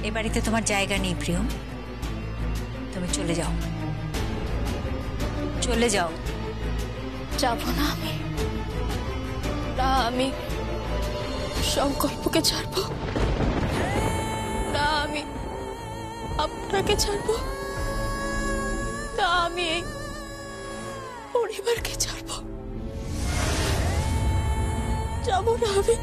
এ বাড়িতে তোমার জায়গা নেই প্রিয়ম, তুমি চলে যাও, চলে যাও। যাব না আমি, না আমি সংকল্পকে ছাড়বো না, আমি আপনাকে ছাড়বো না, আমি এই পরিবারকে ছাড়বো, যাব না আমি।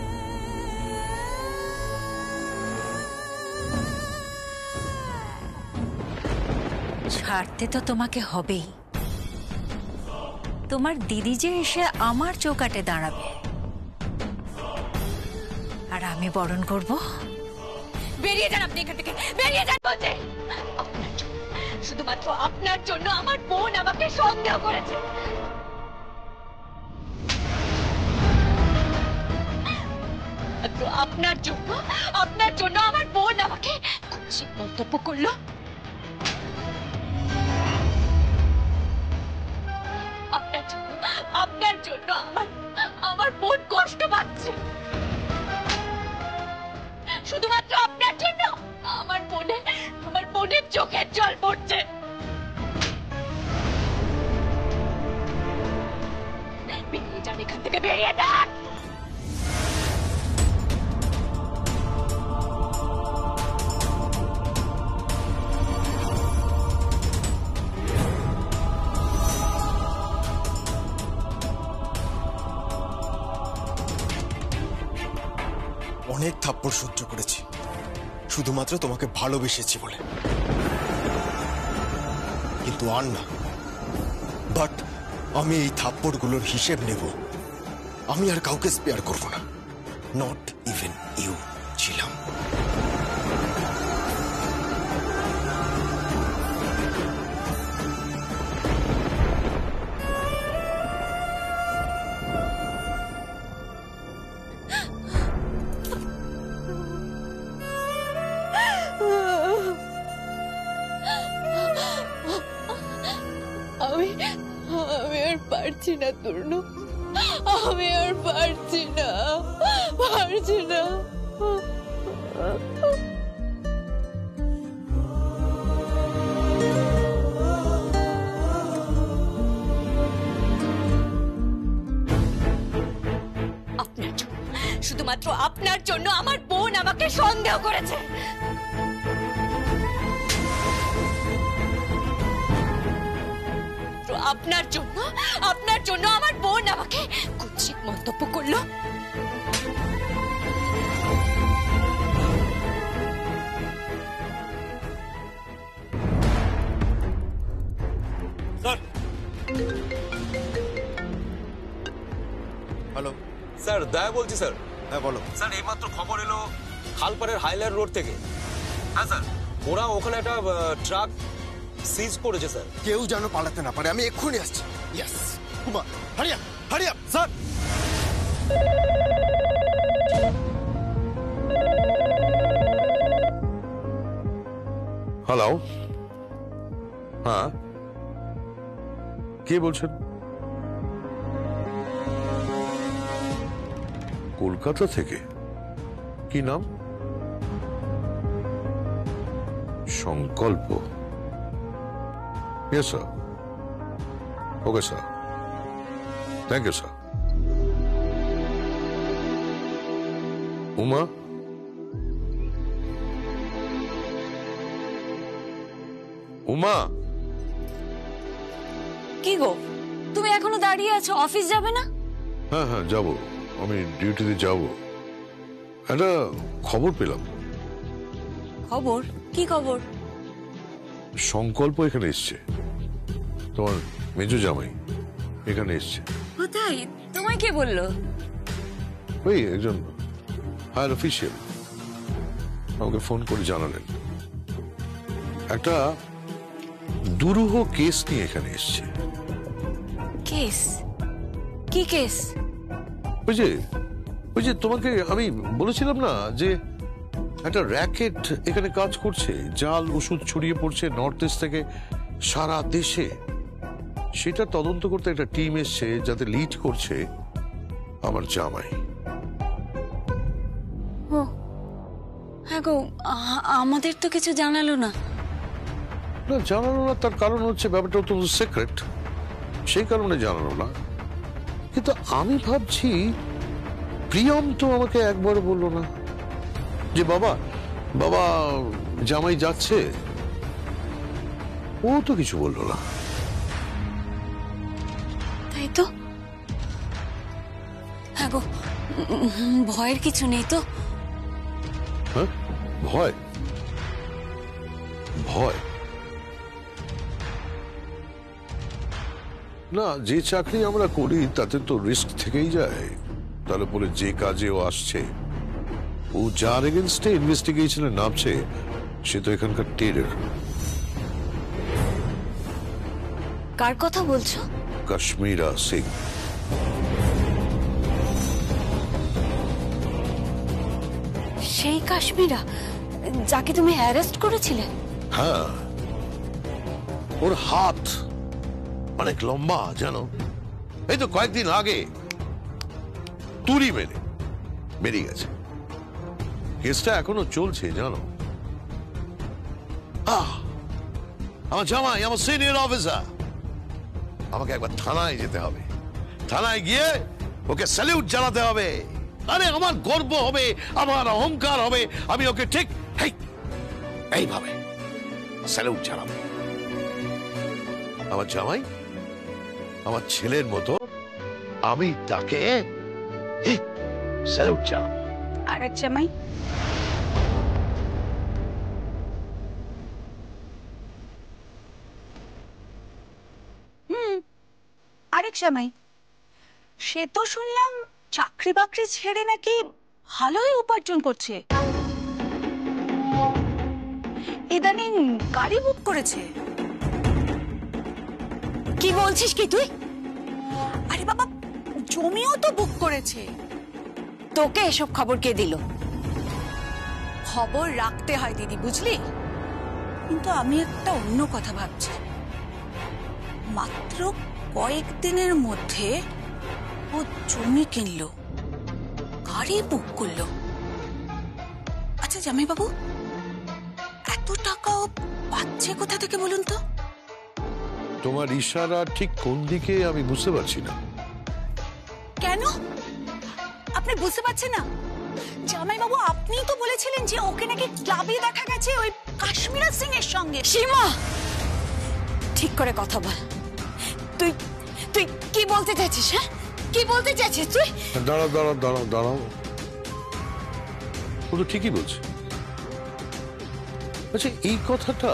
ছাড়তে তো তোমাকে হবেই। তোমার দিদি যে এসে আমার চৌকাটে দাঁড়াবে আর আমি বরণ করব। বেরিয়ে যান আপনি এখান থেকে, বেরিয়ে যান বলতে। আপনার জন্য, শুধুমাত্র আপনার জন্য আমার বোন আমাকে সন্দেহ করেছে। আপনার জন্য, আপনার জন্য আমার বোন আমাকে কুৎসিত মন্তব্য করলো। আপনার জন্য আমার বোন কষ্ট পাচ্ছে। শুধুমাত্র আপনার জন্য আমার বোনের চোখের জল পড়ছে। বেরিয়ে যান এখান থেকে, বেরিয়ে যান। অনেক থাপ্পড় সহ্য করেছি শুধুমাত্র তোমাকে ভালোবেসেছি বলে, কিন্তু আর না। বাট আমি এই থাপ্পড়গুলোর হিসেব নেব। আমি আর কাউকে স্পেয়ার করব না, নট ইভেন ইউ ছিলাম। আমি আর পারছি না তরুণ, আমি আর পারছি না। আপনার জন্য, শুধুমাত্র আপনার জন্য আমার বোন আমাকে সন্দেহ করেছে। আপনার জন্য আমার বোন আমাকে কুৎসিত মন্তব্য করলো। স্যার, হ্যালো স্যার দয়া বলছি স্যার। হ্যাঁ বলো। স্যার এইমাত্র খবর এলো খালপাড়ের হাইলাইট রোড থেকে। হ্যাঁ স্যার, ওরা ওখানে একটা ট্রাক সিজ করেছে স্যার। কেউ যেন পালাতে না পারে, আমি এক্ষুনি আসছি। Yes Kumar, Hariya Hariya sir. Hello, হ্যাঁ কে বলছেন? কলকাতা থেকে? কি নাম? সংকল্প। Yes, sir. Okay, sir. Thank you, sir. Uma, Uma, কি গো, তুমি এখনো দাঁড়িয়ে আছো? অফিস যাবে না? হ্যাঁ হ্যাঁ যাবো, আমি ডিউটিতে যাব। একটা খবর পেলাম। খবর? কি খবর? সংকল্প এখানে এসছে, তোমার মেজো জামাই এখানে এসছে। কোথায়? তোমায় কে বললো? ওই একজন হায়ার অফিসিয়াল আমাকে ফোন করে জানালেন একটা দুরূহ কেস নিয়ে এখানে এসছে। কেস? কি কেস? ওই যে তোমাকে আমি বলেছিলাম না যে একটা র্যাকেট এখানে কাজ করছে, জাল ওষুধ ছড়িয়ে পড়ছে নর্থ ইস্ট থেকে সারা দেশে। সেটা তদন্ত করতে একটা টিম এসছে, যাতে লিড করছে আমার জামাই। ও হ্যাঁ গো, আমাদের তো কিছু জানালো না। না, জানানো না তার কারণ হচ্ছে ব্যাপারটা অত্যন্ত সিক্রেট, সেই কারণে জানানো না। কিন্তু আমি ভাবছি প্রিয়ম তো আমাকে একবার বললো না যে বাবা বাবা জামাই যাচ্ছে, ও তো কিছু বললো না। তাই তো। হ্যাঁ গো, ভয়ের কিছু নেই তো? হ্যাঁ, ভয়? ভয় না, যে চাকরি আমরা করি তাতে তো রিস্ক থেকেই যায়। তাহলে বলে যে কাজে ও আসছে, ও যার এগেনস্টে ইনভেস্টিগেশনে নামছে সে তো এখানকার টেরর। কার কথা বলছো? কাশ্মীরা সিং। সেই কাশ্মীরা যাকে তুমি অ্যারেস্ট করেছিলে? হ্যাঁ, ওর হাত অনেক লম্বা জানো। এই তো কয়েকদিন আগে তুড়ি মেরে বেরিয়ে গেছে। কেসটা এখনো চলছে জানো। আমার জামাই, আমার সিনিয়র অফিসার, আমাকে একবার থানায় যেতে হবে। থানায় গিয়ে ওকে স্যালিউট জানাতে হবে। আরে আমার গর্ব হবে, আমার অহংকার হবে, আমি ওকে ঠিক এইভাবে স্যালিউট জানাবো। আমার জামাই আমার ছেলের মতো, আমি তাকে স্যালুট জানাবো। আর এক জামাই? আরেক জামাই, সে তো শুনলাম চাকরি বাকরি ছেড়ে নাকি ভালোই উপার্জন করছে। ইদানিং গাড়ি বুক করেছে। কি বলছিস কি তুই? আরে বাবা, জমিও তো বুক করেছে। তোকে এসব খবর কে দিল? খবর রাখতে হয় দিদি, বুঝলি? কিন্তু আমি একটা অন্য কথা ভাবছি। মাত্র কয়েকদিনের মধ্যে ও জমি কিনলো, গাড়ি বুক করলো। আচ্ছা জামাই বাবু, এত টাকা ও পাচ্ছে কোথা থেকে বলুন তো? তোমার ইশারা ঠিক কোন দিকে আমি বুঝতে পারছি না। কেন আপনি বুঝতে পারছেন না? জামাই বাবু, আপনি তো বলেছিলেন যে ওকে নাকি ক্লাবে দেখা গেছে ওই কাশ্মীরা সিং এর সঙ্গে। সীমা, ঠিক করে কথা বল। তুই তুই কি বলতে চাইছিস? হ্যাঁ, কি বলতে চাইছিস তুই? দাঁড়াও দাঁড়াও দাঁড়াও দাঁড়াও, ও তো ঠিকই বলছে। আচ্ছা, এই কথাটা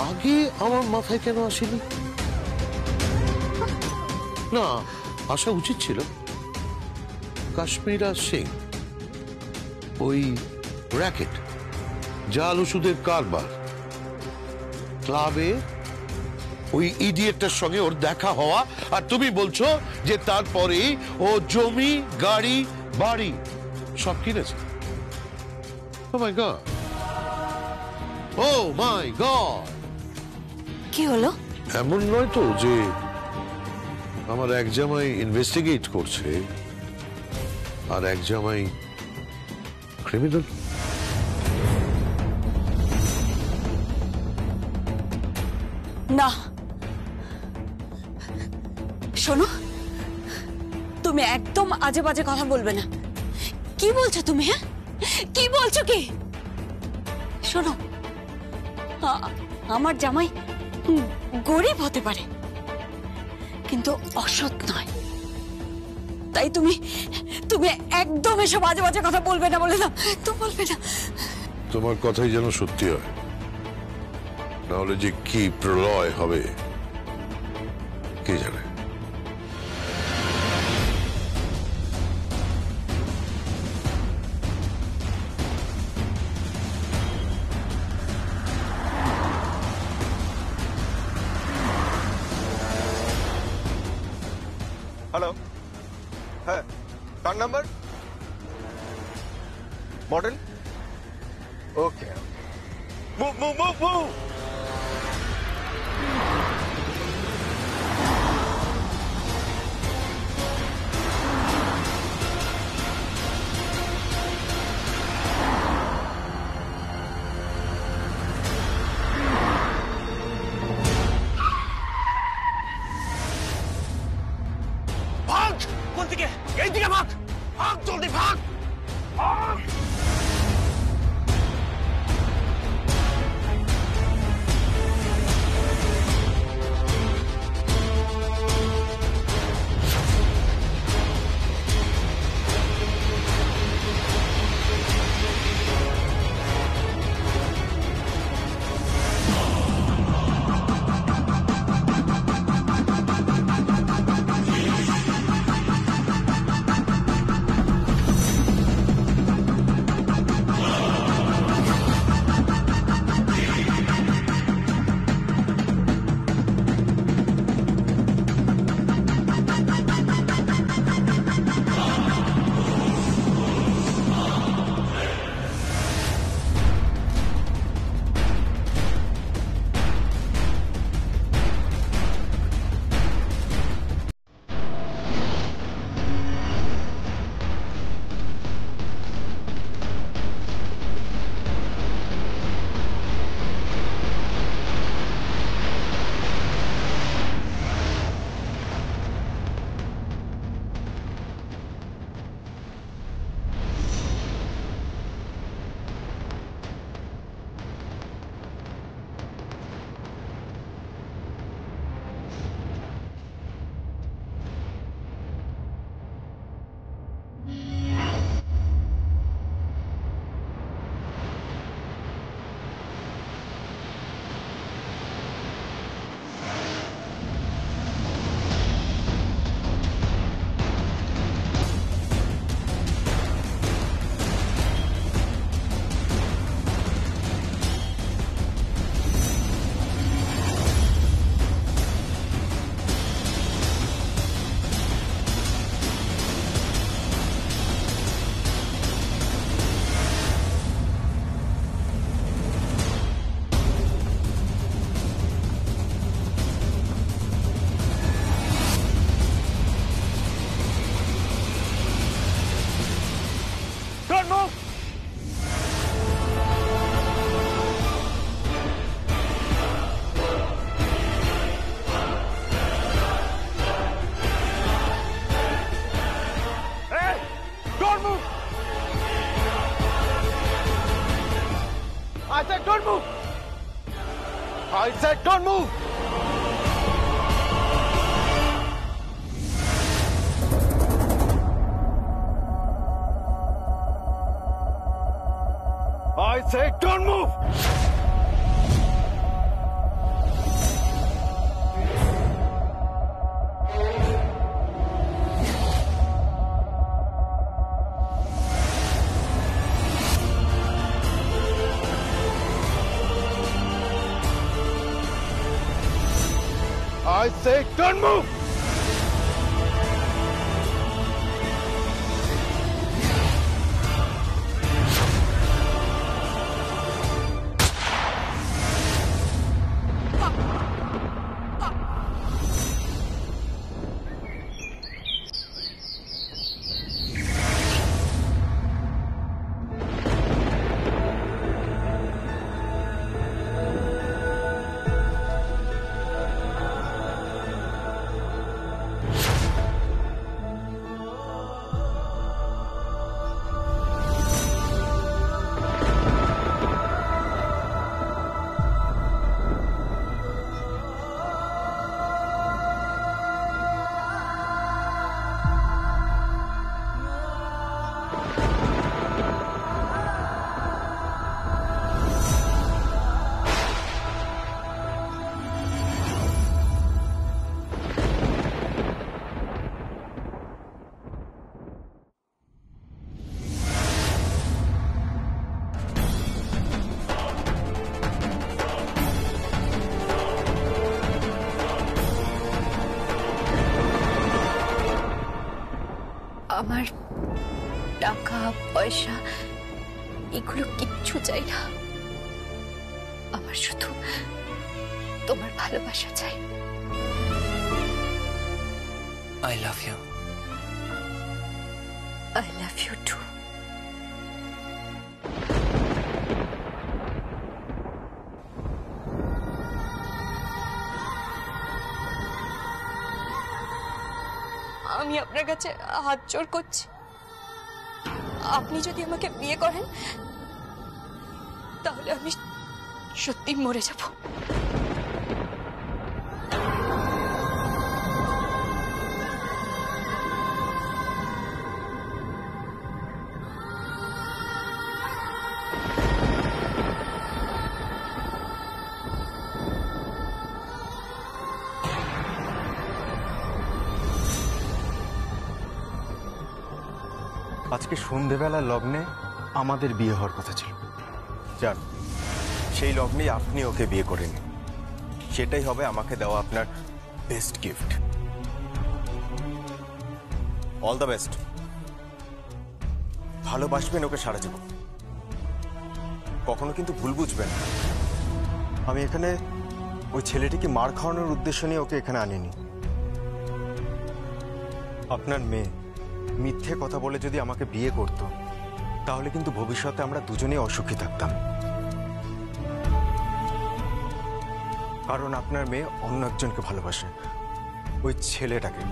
আগে আমার মাথায় কেন আসেনি? না, আসা উচিত ছিল। কাশ্মীরা সিং ওই র্যাকেট, জাল ওষুধের কারবার, ক্লাবে ওই ইডিয়েটটার সঙ্গে ওর দেখা হওয়া, আর তুমি বলছো যে তারপরেই ও জমি, গাড়ি, বাড়ি সব কিনেছে। Oh my God! Oh my God! কি হলো? এমন নয় তো যে আমার এক জামাই ইনভেস্টিগেট করছে আর এক জামাই ক্রিমিনাল? না, শোনো, তুমি একদম আজে বাজে কথা বলবে না। কি বলছো তুমি? হ্যাঁ, কি বলছো কি? শোনো, আমার জামাই গরিব হতে পারে কিন্তু অসৎ নয়। তাই তুমি তুমি একদম এসব আজে বাজে কথা বলবে না, বলে না তো, বলবে না। তোমার কথাই যেন সত্যি হয়, নাহলে যে কি প্রলয় হবে কে জানে। হ্যালো, হ্যাঁ, কার number? Model? Okay, move move move move. I said don't move! I said don't move! I said don't move! I say don't move! আমার টাকা পয়সা এগুলো কিচ্ছু চাই না, আমার শুধু তোমার ভালোবাসা চাই। I love you. I love you too. আমি আপনার কাছে হাত জোড় করছি, আপনি যদি আমাকে বিয়ে করেন তাহলে আমি সত্যি মরে যাব। আজকে সন্ধেবেলা লগ্নে আমাদের বিয়ে হওয়ার কথা ছিল, জান সেই লগ্নেই আপনি ওকে বিয়ে করে নিন, সেটাই হবে আমাকে দেওয়া আপনার best gift. All the best. ভালোবাসবেন ওকে সারা জীবন, কখনো কিন্তু ভুল বুঝবেন। আমি এখানে ওই ছেলেটিকে মার খাওয়ানোর উদ্দেশ্য নিয়ে ওকে এখানে আনিনি। আপনার মেয়ে মিথ্যে কথা বলে যদি আমাকে বিয়ে করত তাহলে কিন্তু ভবিষ্যতে আমরা দুজনেই অসুখী থাকতাম, কারণ আপনার মেয়ে অন্য একজনকে ভালোবাসে, ওই ছেলেটাকে।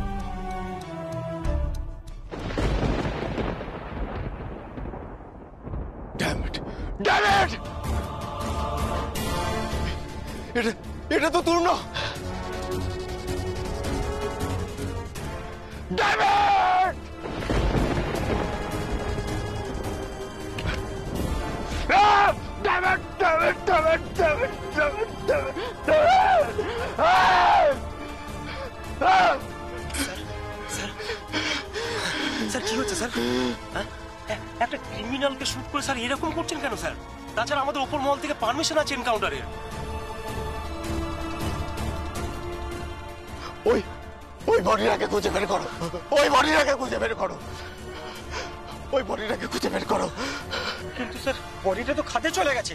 Damn it! Damn it! এটা তো তোর না। Damn it! Ah! Damn it! Damn it! Damn it! Damn it! Damn it! Damn it! Damn it! Ah! Ah! Sir কি হচ্ছে স্যার? একটা ক্রিমিনালকে শুট করে স্যার এরকম করছেন কেন স্যার? তাছাড়া আমাদের ওপর মহল থেকে পারমিশন আছে এনকাউন্টারের। ওই বডিটাকে খুঁজে বের করো, ওই বডিটাকে খুঁজে বের করো, ওই বডিটাকে খুঁজে বের করো। কিন্তু স্যার বডিটা তো খাদে চলে গেছে।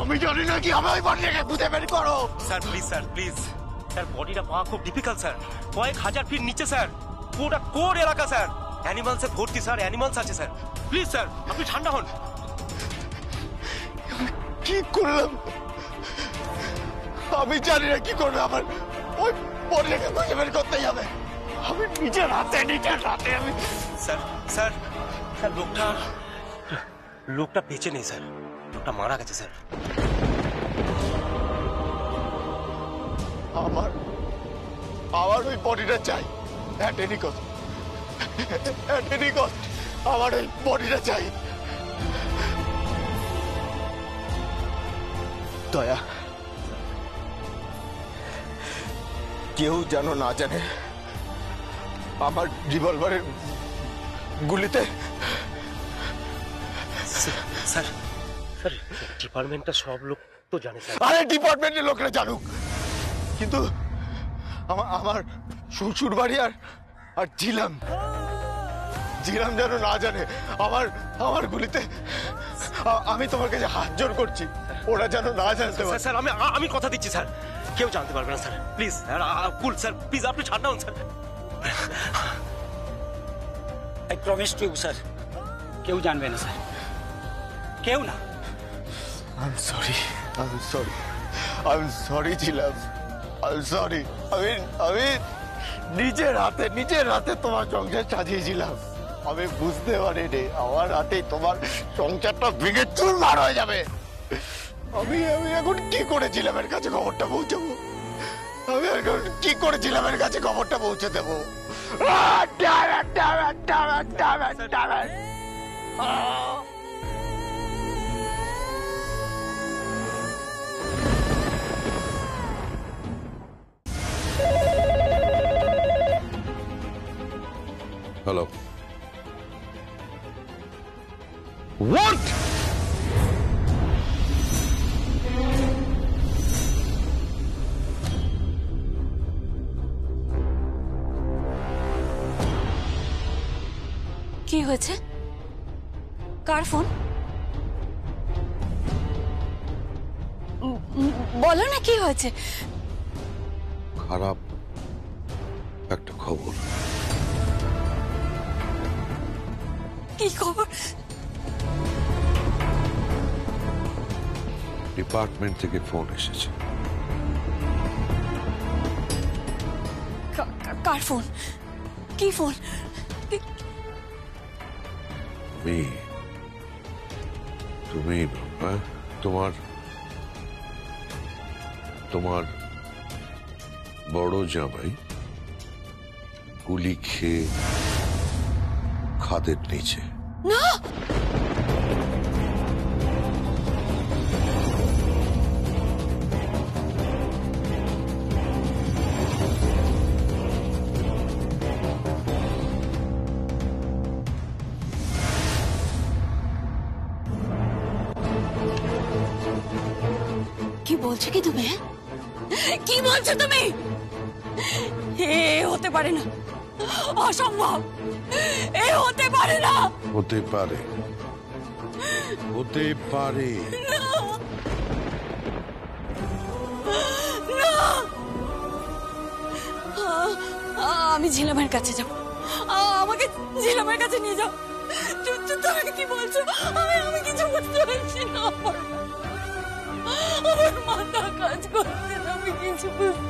আমি জানি না কি হবে, ওই বডিটাকে খুঁজে বের করো। Sir please sir please, sir বডিটা পাওয়া খুব ডিফিকাল্ট স্যার, কয়েক হাজার ফিট নিচে স্যার, পুরোটা কোর এলাকা স্যার, অ্যানিমালসে ভর্তি স্যার, অ্যানিমালস আছে স্যার। প্লিজ স্যার আপনি ঠান্ডা হন। কি করলাম আমি জানি না কি করবে, আমার ওই বডিটাকে খুঁজে বের করতেই হবে। আমি নিজের হাতে আমি। স্যার স্যার স্যার লোকটা বেঁচে নেই স্যার, লোকটা মারা গেছে স্যার। আমার আমার ওই বডিটা চাই, at any cost, at any cost আমার ওই বডিটা চাই। দয়া, কেউ যেন না জানে আমার রিভলভারের গুলিতে। স্যার স্যার ডিপার্টমেন্টটা সব লোক তো জানে স্যার। আরে ডিপার্টমেন্টের লোকরা জানুক, কিন্তু আমার শ্বশুর বাড়ি আর ঝিলাম যেন না জানে আমার গুলিতে। আমি তোমার কাছে হাত জোর করছি, ওরা যেন না জানতে পারে। স্যার আমি কথা দিচ্ছি স্যার, কেউ জানতে পারবে না sir. Please sir, cool sir, please আপনি ছাড় দাও sir. I promise to you sir, কেউ জানবে না স্যার, কেউ না। I'm sorry Jhelum, I'm sorry। আমি নিজের হাতে তোমার সংসার সাজিয়েছিলাম, আমি বুঝতে পারিনি আমার হাতেই তোমার সংসারটা ভেঙে চুরমার হয়ে যাবে। আমি এখন কি করে ঝিলামের কাছে খবরটা পৌঁছাবো? আমি এখন কি করে ঝিলামের কাছে খবরটা পৌঁছে দেবো? Hello, what? কি হয়েছে? কার ফোন? বলো না কি হয়েছে। খারাপ একটা খবর। কি খবর? ডিপার্টমেন্ট থেকে ফোন এসেছে। কার ফোন? কি ফোন? তুমি তোমার বড় জামাই গুলি খেয়ে খাদের নিচে। না, কি বলছো কি তুমি? কি বলছো তুমি? এ হতে পারে না, অসম্ভব, এ হতে পারে না। হতে পারে, হতে পারে। আমি ঝিলামের কাছে যাব, আমাকে ঝিলামের কাছে নিয়ে যাও। তুমি কি বলছো? আমি কিছু বুঝতে পারছি না, আমার মাথা কাজ করছে না, আমি কিছু বুঝতে